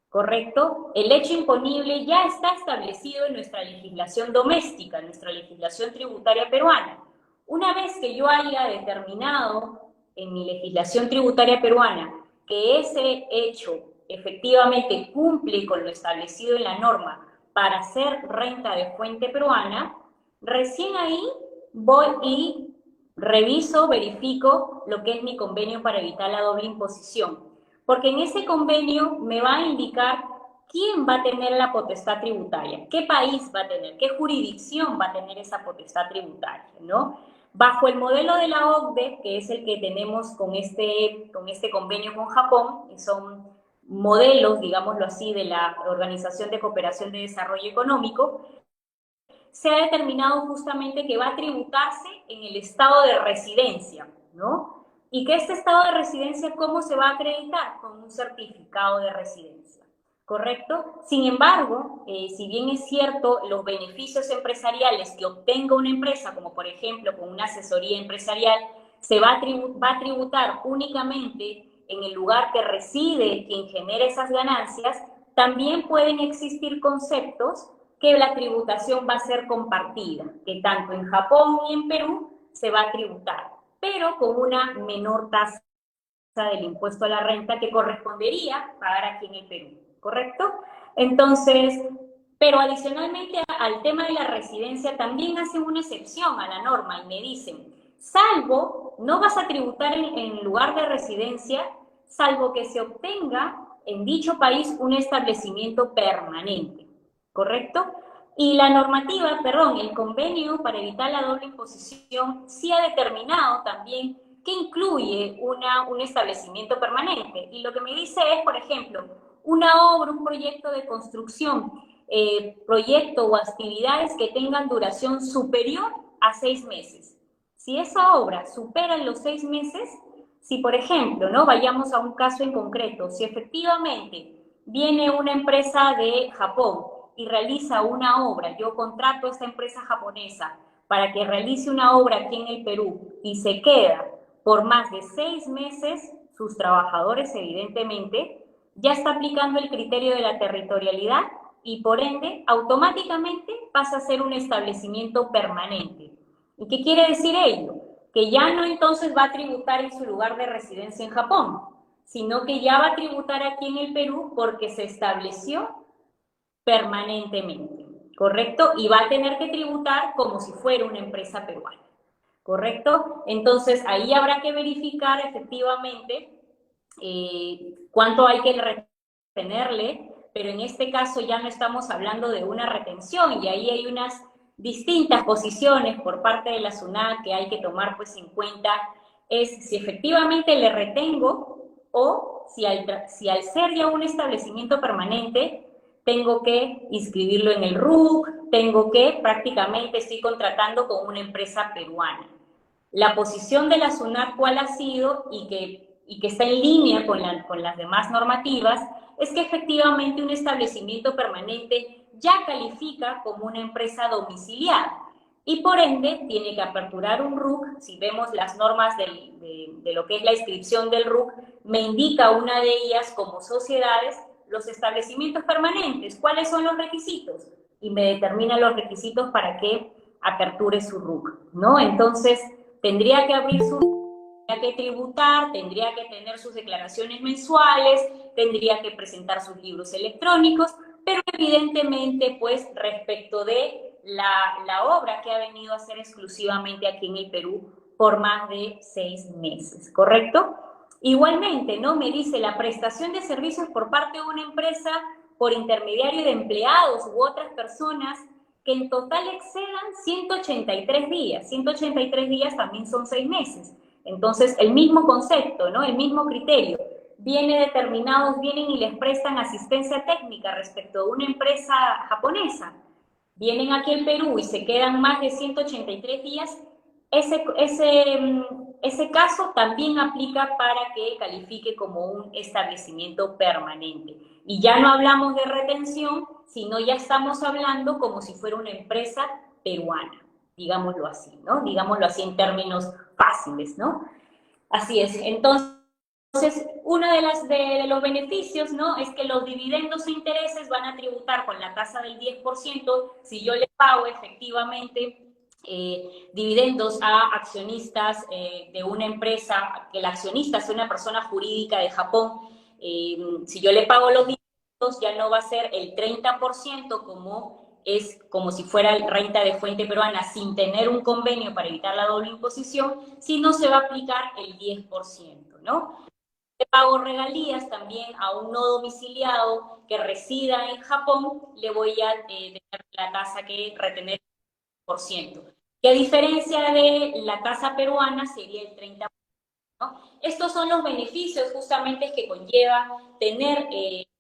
Speaker 2: ¿correcto? El hecho imponible ya está establecido en nuestra legislación doméstica, en nuestra legislación tributaria peruana. Una vez que yo haya determinado en mi legislación tributaria peruana que ese hecho efectivamente cumple con lo establecido en la norma para ser renta de fuente peruana, recién ahí voy y reviso, verifico lo que es mi convenio para evitar la doble imposición. Porque en ese convenio me va a indicar quién va a tener la potestad tributaria, qué país va a tener, qué jurisdicción va a tener esa potestad tributaria, ¿no? Bajo el modelo de la OCDE, que es el que tenemos con este convenio con Japón, que son modelos, digámoslo así, de la Organización de Cooperación de Desarrollo Económico, se ha determinado justamente que va a tributarse en el estado de residencia, ¿no? Y que este estado de residencia, ¿cómo se va a acreditar? Con un certificado de residencia, ¿correcto? Sin embargo, si bien es cierto, los beneficios empresariales que obtenga una empresa, como por ejemplo con una asesoría empresarial, se va a tributar únicamente en el lugar que reside quien genera esas ganancias, también pueden existir conceptos que la tributación va a ser compartida, que tanto en Japón y en Perú se va a tributar, pero con una menor tasa del impuesto a la renta que correspondería pagar aquí en el Perú, ¿correcto? Entonces, pero adicionalmente al tema de la residencia también hacen una excepción a la norma y me dicen, salvo, no vas a tributar en lugar de residencia, salvo que se obtenga en dicho país un establecimiento permanente, ¿correcto? Y la normativa, perdón, el convenio para evitar la doble imposición sí ha determinado también que incluye un establecimiento permanente. Y lo que me dice es, por ejemplo, una obra, un proyecto de construcción, proyecto o actividades que tengan duración superior a 6 meses. Si esa obra supera los 6 meses, si por ejemplo, ¿no? Vayamos a un caso en concreto, si efectivamente viene una empresa de Japón y realiza una obra, yo contrato a esta empresa japonesa para que realice una obra aquí en el Perú y se queda por más de 6 meses, sus trabajadores evidentemente, ya está aplicando el criterio de la territorialidad y por ende automáticamente pasa a ser un establecimiento permanente. ¿Y qué quiere decir ello? Que ya no entonces va a tributar en su lugar de residencia en Japón, sino que ya va a tributar aquí en el Perú porque se estableció permanentemente, ¿correcto? Y va a tener que tributar como si fuera una empresa peruana, ¿correcto? Entonces ahí habrá que verificar efectivamente cuánto hay que retenerle, pero en este caso ya no estamos hablando de una retención y ahí hay unas distintas posiciones por parte de la SUNAT que hay que tomar pues en cuenta, es si efectivamente le retengo o si al ser ya un establecimiento permanente tengo que inscribirlo en el RUC, tengo que prácticamente estoy contratando con una empresa peruana. La posición de la SUNAT, ¿cuál ha sido? Y que está en línea con las demás normativas, es que efectivamente un establecimiento permanente ya califica como una empresa domiciliada y por ende tiene que aperturar un RUC. Si vemos las normas de lo que es la inscripción del RUC, me indica una de ellas como sociedades los establecimientos permanentes. ¿Cuáles son los requisitos? Y me determina los requisitos para que aperture su RUC, ¿no? Entonces, tendría que abrir su RUC, tendría que tributar, tendría que tener sus declaraciones mensuales, tendría que presentar sus libros electrónicos, pero evidentemente, pues, respecto de la obra que ha venido a hacer exclusivamente aquí en el Perú por más de 6 meses, ¿correcto? Igualmente, ¿no? Me dice la prestación de servicios por parte de una empresa por intermediario de empleados u otras personas que en total excedan 183 días. 183 días también son 6 meses. Entonces, el mismo concepto, ¿no? El mismo criterio. Vienen y les prestan asistencia técnica respecto a una empresa japonesa. Vienen aquí al Perú y se quedan más de 183 días. Ese caso también aplica para que califique como un establecimiento permanente. Y ya no hablamos de retención, sino ya estamos hablando como si fuera una empresa peruana, digámoslo así, ¿no? Digámoslo así en términos fáciles, ¿no? Así es. Entonces, uno de los beneficios, ¿no? Es que los dividendos e intereses van a tributar con la tasa del 10% si yo le pago efectivamente dividendos a accionistas de una empresa, que el accionista es una persona jurídica de Japón. Si yo le pago los dividendos, ya no va a ser el 30% como si fuera renta de fuente peruana sin tener un convenio para evitar la doble imposición, sino se va a aplicar el 10%, ¿no? Pago regalías también a un no domiciliado que resida en Japón, le voy a tener la tasa que retener el 10%. Que a diferencia de la tasa peruana sería el 30%. ¿No? Estos son los beneficios justamente que conlleva tener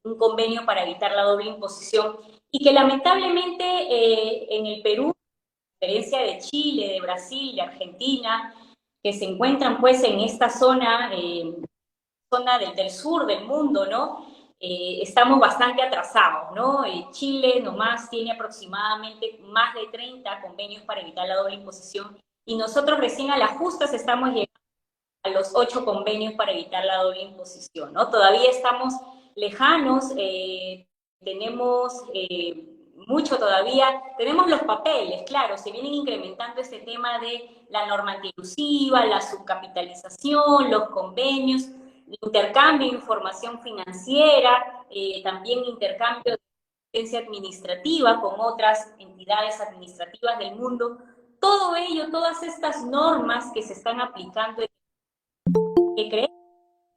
Speaker 2: un convenio para evitar la doble imposición y que lamentablemente en el Perú, a diferencia de Chile, de Brasil, de Argentina, que se encuentran pues en esta zona del sur del mundo, ¿no? Estamos bastante atrasados, ¿no? Chile nomás tiene aproximadamente más de 30 convenios para evitar la doble imposición y nosotros recién a las justas estamos llegando a los 8 convenios para evitar la doble imposición, ¿no? Todavía estamos lejanos, tenemos mucho todavía, tenemos los papeles, claro, se vienen incrementando este tema de la normativa inclusiva, la subcapitalización, los convenios, intercambio de información financiera, también intercambio de asistencia administrativa con otras entidades administrativas del mundo. Todo ello, todas estas normas que se están aplicando, que creemos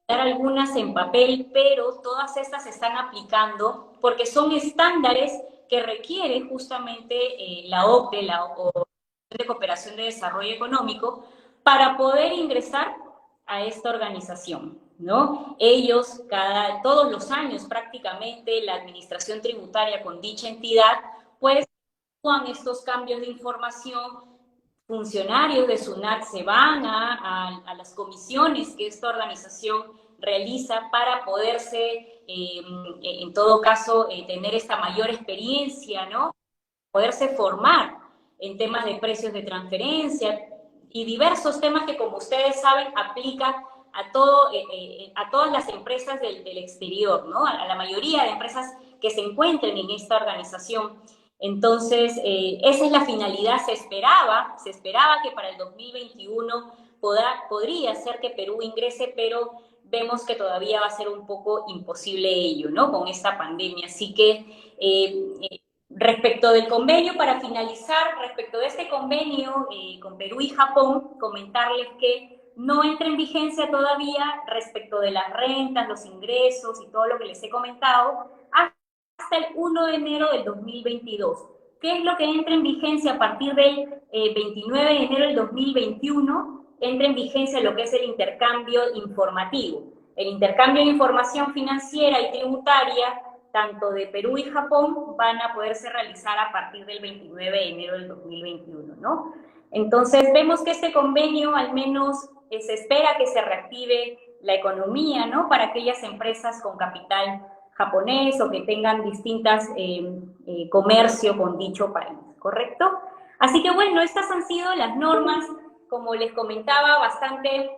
Speaker 2: dar algunas en papel, pero todas estas se están aplicando porque son estándares que requiere justamente la OCDE, la Organización de Cooperación de Desarrollo Económico, para poder ingresar a esta organización, ¿no? Ellos, todos los años prácticamente, la administración tributaria con dicha entidad, pues, con estos cambios de información, funcionarios de SUNAT se van a las comisiones que esta organización realiza para poderse, en todo caso, tener esta mayor experiencia, ¿no? Poderse formar en temas de precios de transferencia y diversos temas que, como ustedes saben, aplican a todas las empresas del exterior, ¿no? A la mayoría de empresas que se encuentren en esta organización. Entonces, esa es la finalidad. Se esperaba que para el 2021 podría ser que Perú ingrese, pero vemos que todavía va a ser un poco imposible ello, ¿no? Con esta pandemia. Así que, respecto del convenio, para finalizar, respecto de este convenio con Perú y Japón, comentarles que no entra en vigencia todavía respecto de las rentas, los ingresos y todo lo que les he comentado, hasta el 1 de enero del 2022. ¿Qué es lo que entra en vigencia a partir del 29 de enero del 2021? Entra en vigencia lo que es el intercambio informativo. El intercambio de información financiera y tributaria, tanto de Perú y Japón, van a poderse realizar a partir del 29 de enero del 2021, ¿no? Entonces, vemos que este convenio al menos se espera que se reactive la economía, ¿no? Para aquellas empresas con capital japonés o que tengan distintas comercio con dicho país, ¿correcto? Así que bueno, estas han sido las normas, como les comentaba, bastante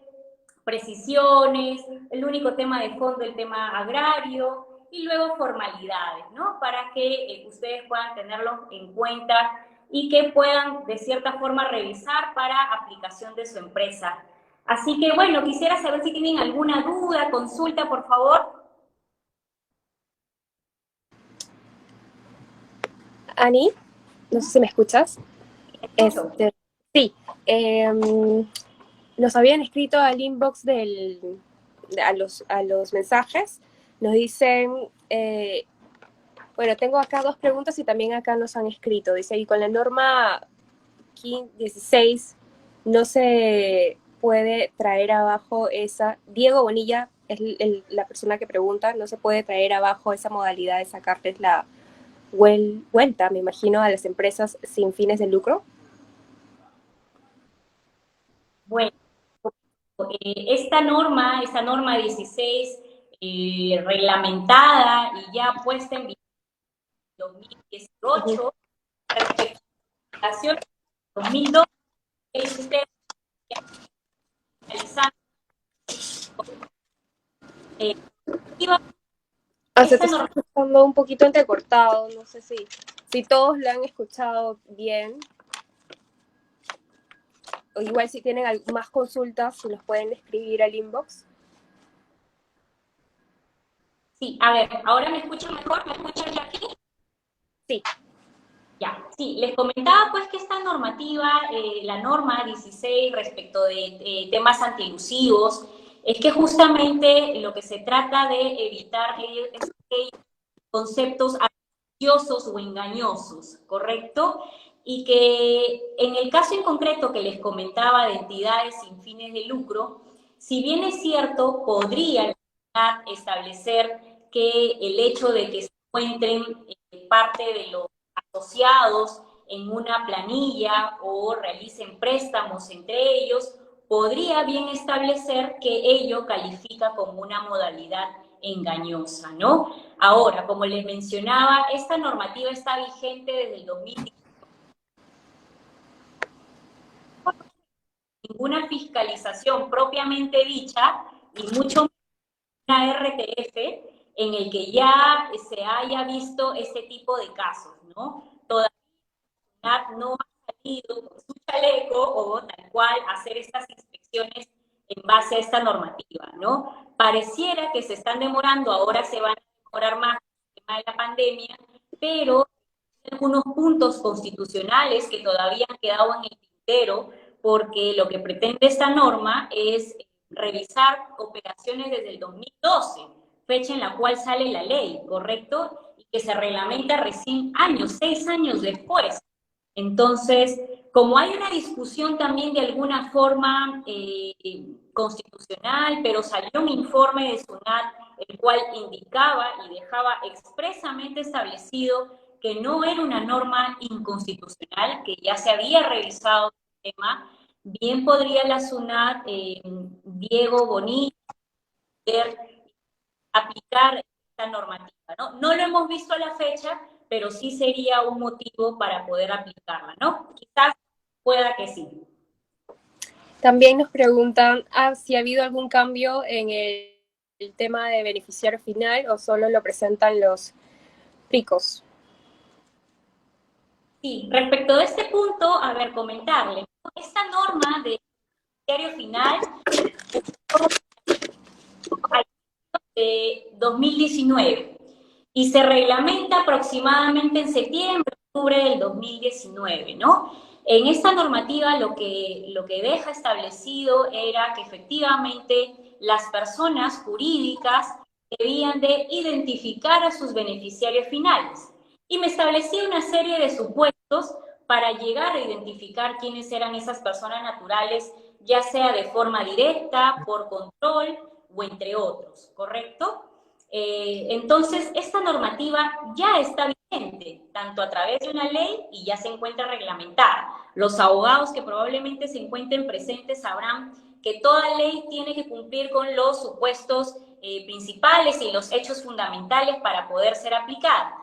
Speaker 2: precisiones, el único tema de fondo, el tema agrario, y luego formalidades, ¿no? Para que ustedes puedan tenerlo en cuenta y que puedan de cierta forma revisar para aplicación de su empresa. Así que bueno, quisiera saber si tienen alguna duda, consulta, por favor.
Speaker 1: Ani. No sé si me escuchas.
Speaker 2: Escucho.
Speaker 1: Sí, nos habían escrito al inbox a los mensajes, nos dicen, bueno, tengo acá dos preguntas y también acá nos han escrito, dice, y con la norma 16 no se puede traer abajo esa, Diego Bonilla es la persona que pregunta, no se puede traer abajo esa modalidad de sacarles la vuelta, me imagino, a las empresas sin fines de lucro.
Speaker 2: Bueno, esta norma 16, reglamentada y ya puesta en vigor en 2018, respecto a la relación de 2002, es usted realizando eh,
Speaker 1: Se te
Speaker 2: esta
Speaker 1: está
Speaker 2: norma.
Speaker 1: escuchando un poquito entrecortado, no sé si todos lo han escuchado bien. O igual si tienen más consultas, si nos pueden escribir al inbox.
Speaker 2: Sí, a ver, ¿ahora me escuchan mejor? ¿Me escuchan ya aquí?
Speaker 1: Sí.
Speaker 2: Ya, sí, les comentaba pues que esta normativa, la norma 16 respecto de temas antielusivos, es que justamente lo que se trata de evitar es conceptos ambiciosos o engañosos, ¿correcto? Y que en el caso en concreto que les comentaba de entidades sin fines de lucro, si bien es cierto, podría establecer que el hecho de que se encuentren parte de los asociados en una planilla o realicen préstamos entre ellos, podría bien establecer que ello califica como una modalidad engañosa, ¿no? Ahora, como les mencionaba, esta normativa está vigente desde el 2010. Ninguna fiscalización propiamente dicha y mucho menos una RTF en el que ya se haya visto este tipo de casos, ¿no? Todavía no ha salido con su chaleco o tal cual hacer estas inspecciones en base a esta normativa, ¿no? Pareciera que se están demorando, ahora se van a demorar más con el tema de la pandemia, pero hay algunos puntos constitucionales que todavía han quedado en el tintero, porque lo que pretende esta norma es revisar operaciones desde el 2012, fecha en la cual sale la ley, ¿correcto? Y que se reglamenta recién años, 6 años después. Entonces, como hay una discusión también de alguna forma constitucional, pero salió un informe de SUNAT el cual indicaba y dejaba expresamente establecido que no era una norma inconstitucional, que ya se había revisado el tema, bien podría la SUNAT, Diego Bonilla, aplicar esta normativa, ¿no? No lo hemos visto a la fecha, pero sí sería un motivo para poder aplicarla, ¿no? Quizás pueda que sí.
Speaker 1: También nos preguntan si ha habido algún cambio en el tema de beneficiario final o solo lo presentan los ricos.
Speaker 2: Sí, respecto de este punto, a ver, comentarle. Esta norma de beneficiario final de 2019 y se reglamenta aproximadamente en septiembre, octubre del 2019, ¿no? En esta normativa lo que deja establecido era que efectivamente las personas jurídicas debían de identificar a sus beneficiarios finales y me establecía una serie de supuestos para llegar a identificar quiénes eran esas personas naturales, ya sea de forma directa, por control o entre otros, ¿correcto? Entonces, esta normativa ya está vigente, tanto a través de una ley y ya se encuentra reglamentada. Los abogados que probablemente se encuentren presentes sabrán que toda ley tiene que cumplir con los supuestos principales y los hechos fundamentales para poder ser aplicada,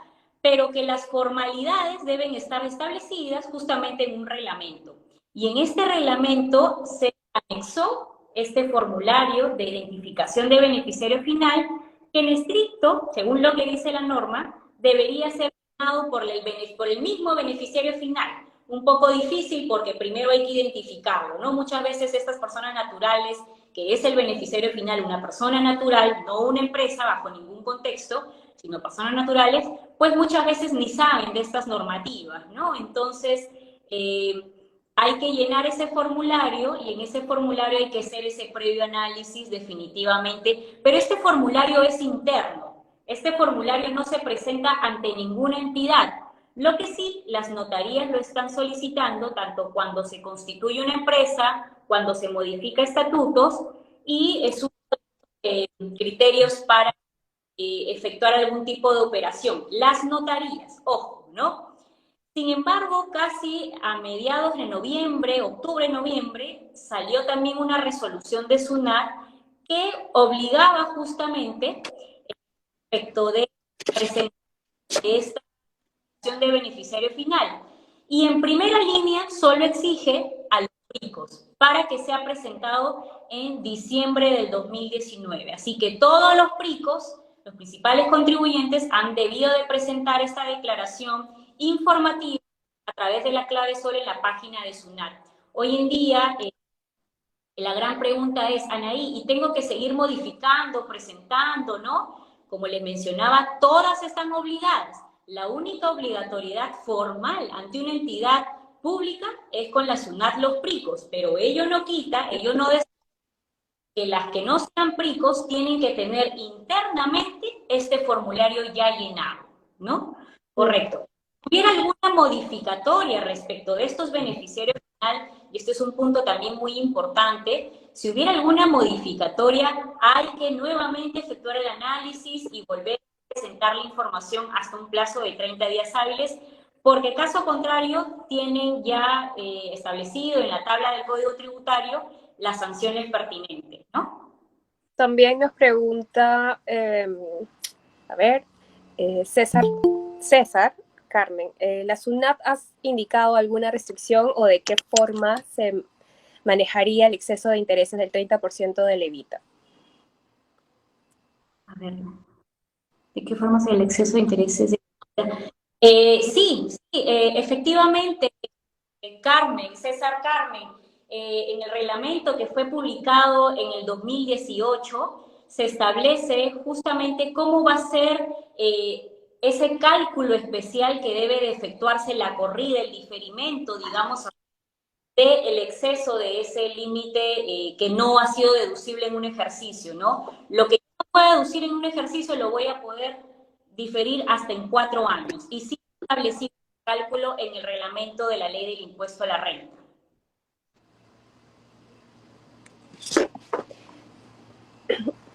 Speaker 2: pero que las formalidades deben estar establecidas justamente en un reglamento. Y en este reglamento se anexó este formulario de identificación de beneficiario final, que en estricto, según lo que dice la norma, debería ser llenado por el mismo beneficiario final. Un poco difícil porque primero hay que identificarlo, ¿no? Muchas veces estas personas naturales, que es el beneficiario final, una persona natural, no una empresa bajo ningún contexto, sino personas naturales, pues muchas veces ni saben de estas normativas, ¿no? Entonces, hay que llenar ese formulario y en ese formulario hay que hacer ese previo análisis definitivamente, pero este formulario es interno, este formulario no se presenta ante ninguna entidad. Lo que sí, las notarías lo están solicitando tanto cuando se constituye una empresa, cuando se modifica estatutos y es un criterios para efectuar algún tipo de operación. Las notarías, ojo, ¿no? Sin embargo, casi a mediados de noviembre, octubre-noviembre, salió también una resolución de SUNAT que obligaba justamente, respecto de presentar esta de beneficiario final. Y en primera línea solo exige a los ricos para que sea presentado en diciembre del 2019. Así que todos los ricos, los principales contribuyentes, han debido de presentar esta declaración informativa a través de la clave SOL en la página de SUNAT. Hoy en día, la gran pregunta es, Anaí, ¿y tengo que seguir modificando, presentando, no? Como les mencionaba, todas están obligadas. La única obligatoriedad formal ante una entidad pública es con la SUNAT los PRICOS, pero ello no quita, ello no dice que las que no sean PRICOS tienen que tener internamente este formulario ya llenado, ¿no? Correcto. ¿Hubiera alguna modificatoria respecto de estos beneficiarios final? Y este es un punto también muy importante. Si hubiera alguna modificatoria, hay que nuevamente efectuar el análisis y volver a presentar la información hasta un plazo de 30 días hábiles, porque caso contrario, tienen ya establecido en la tabla del Código Tributario las sanciones pertinentes, ¿no?
Speaker 1: También nos pregunta, a ver, César Carmen, ¿la SUNAT ha indicado alguna restricción o de qué forma se manejaría el exceso de intereses del 30% del evita?
Speaker 2: A ver, ¿de qué forma es el exceso de intereses? Sí, efectivamente, César Carmen, en el reglamento que fue publicado en el 2018, se establece justamente cómo va a ser ese cálculo especial que debe de efectuarse la corrida, el diferimento, digamos, del exceso de ese límite que no ha sido deducible en un ejercicio, ¿no? Lo que no puedo deducir en un ejercicio lo voy a poder diferir hasta en 4 años. Y sí establecido el cálculo en el reglamento de la ley del impuesto a la renta.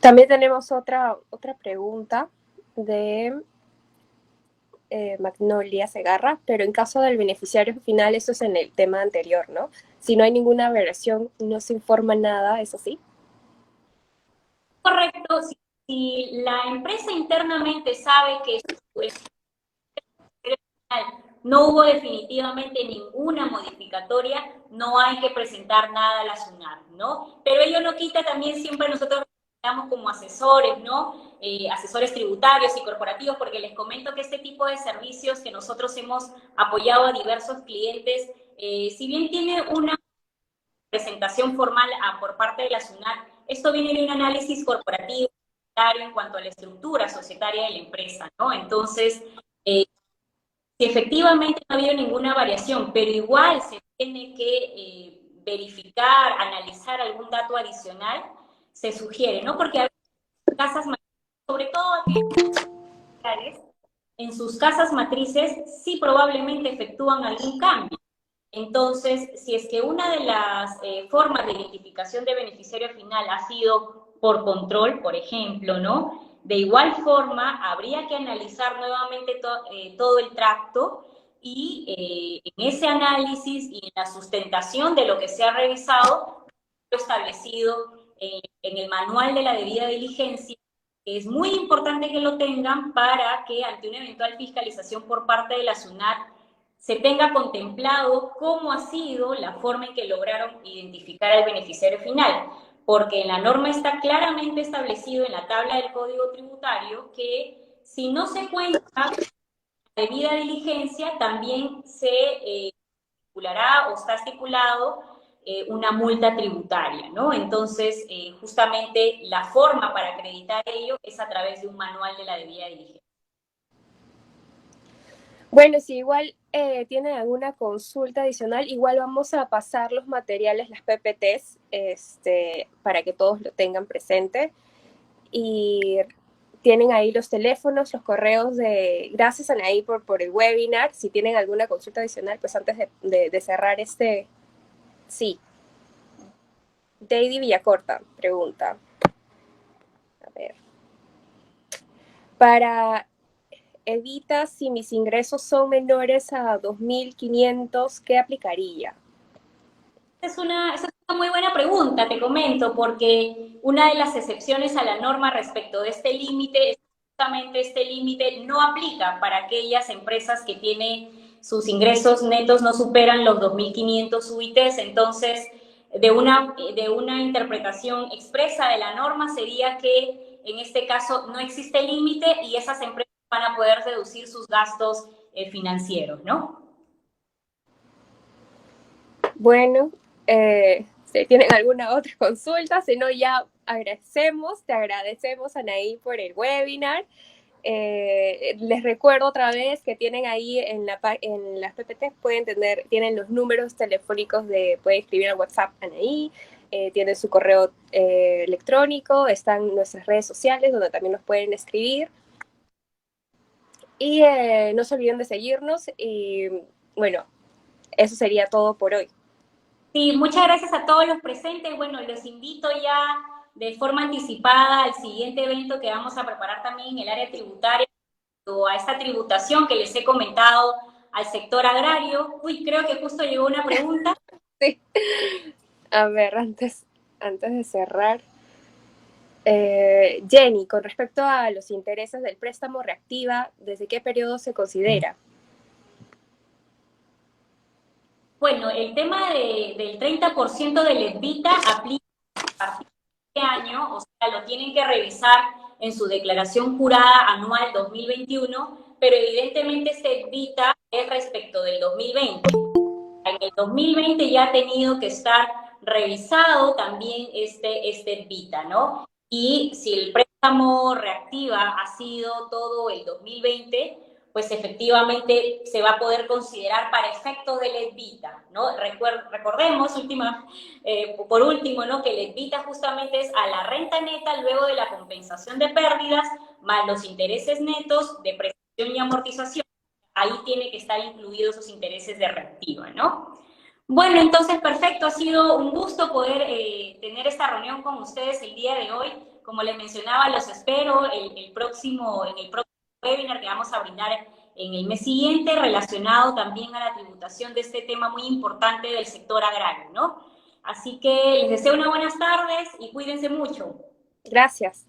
Speaker 1: También tenemos otra pregunta de Magnolia Segarra, pero en caso del beneficiario final, eso es en el tema anterior, ¿no? Si no hay ninguna variación, no se informa nada, ¿es así?
Speaker 2: Correcto. Si la empresa internamente sabe que no hubo definitivamente ninguna modificatoria, no hay que presentar nada a la SUNAT, ¿no? Pero ello no quita también siempre nosotros estamos como asesores, ¿no? Asesores tributarios y corporativos, porque les comento que este tipo de servicios que nosotros hemos apoyado a diversos clientes, si bien tiene una presentación formal por parte de la SUNAT, esto viene de un análisis corporativo en cuanto a la estructura societaria de la empresa, ¿no? Entonces, si efectivamente no ha habido ninguna variación, pero igual se tiene que verificar, analizar algún dato adicional, se sugiere, ¿no? Porque a veces casas matrices, sobre todo en sus casas matrices, sí probablemente efectúan algún cambio. Entonces, si es que una de las formas de identificación de beneficiario final ha sido por control, por ejemplo, ¿no? De igual forma, habría que analizar nuevamente todo el tracto y en ese análisis y en la sustentación de lo que se ha revisado, lo establecido en el manual de la debida diligencia, que es muy importante que lo tengan para que ante una eventual fiscalización por parte de la SUNAT se tenga contemplado cómo ha sido la forma en que lograron identificar al beneficiario final, porque en la norma está claramente establecido en la tabla del Código Tributario que si no se cuenta la debida diligencia, también se estipulará o está estipulado una multa tributaria, ¿no? Entonces, justamente la forma para acreditar ello es a través de un manual de la debida diligencia.
Speaker 1: Bueno, si igual tienen alguna consulta adicional, igual vamos a pasar los materiales, las PPTs, para que todos lo tengan presente. Y tienen ahí los teléfonos, los correos de... Gracias, Anaí, por el webinar. Si tienen alguna consulta adicional, pues antes de cerrar Sí. Deidy Villacorta pregunta. A ver. Para Evita, si mis ingresos son menores a 2.500, ¿qué aplicaría?
Speaker 2: Esa es una muy buena pregunta, te comento, porque una de las excepciones a la norma respecto de este límite es justamente este límite no aplica para aquellas empresas que tienen sus ingresos netos no superan los 2.500 UITs. Entonces, de una interpretación expresa de la norma sería que en este caso no existe límite y esas empresas van a poder reducir sus gastos financieros, ¿no?
Speaker 1: Bueno, si tienen alguna otra consulta, si no ya te agradecemos Anaí por el webinar. Les recuerdo otra vez que tienen ahí en las PPT, tienen los números telefónicos pueden escribir al WhatsApp Anaí, tienen su correo electrónico, están nuestras redes sociales donde también nos pueden escribir. Y no se olviden de seguirnos y bueno, eso sería todo por hoy.
Speaker 2: Sí, muchas gracias a todos los presentes. Bueno, los invito ya de forma anticipada al siguiente evento que vamos a preparar también en el área tributaria, o a esta tributación que les he comentado al sector agrario. Uy, creo que justo llegó una pregunta.
Speaker 1: Sí. A ver, antes de cerrar. Jenny, con respecto a los intereses del préstamo reactiva, ¿desde qué periodo se considera?
Speaker 2: Bueno, el tema del 30% del EBITA aplica a partir de este año, o sea, lo tienen que revisar en su declaración jurada anual 2021, pero evidentemente este EBITA es respecto del 2020. En el 2020 ya ha tenido que estar revisado también este EBITA, ¿no? Y si el préstamo reactiva ha sido todo el 2020, pues efectivamente se va a poder considerar para efectos del EBITA, ¿no? Recordemos, por último, ¿no? Que el EBITA justamente es a la renta neta luego de la compensación de pérdidas más los intereses netos, depreciación y amortización. Ahí tiene que estar incluidos esos intereses de reactiva, ¿no? Bueno, entonces perfecto, ha sido un gusto poder tener esta reunión con ustedes el día de hoy. Como les mencionaba, los espero en el próximo webinar que vamos a brindar en el mes siguiente, relacionado también a la tributación de este tema muy importante del sector agrario, ¿no? Así que les deseo unas buenas tardes y cuídense mucho.
Speaker 1: Gracias.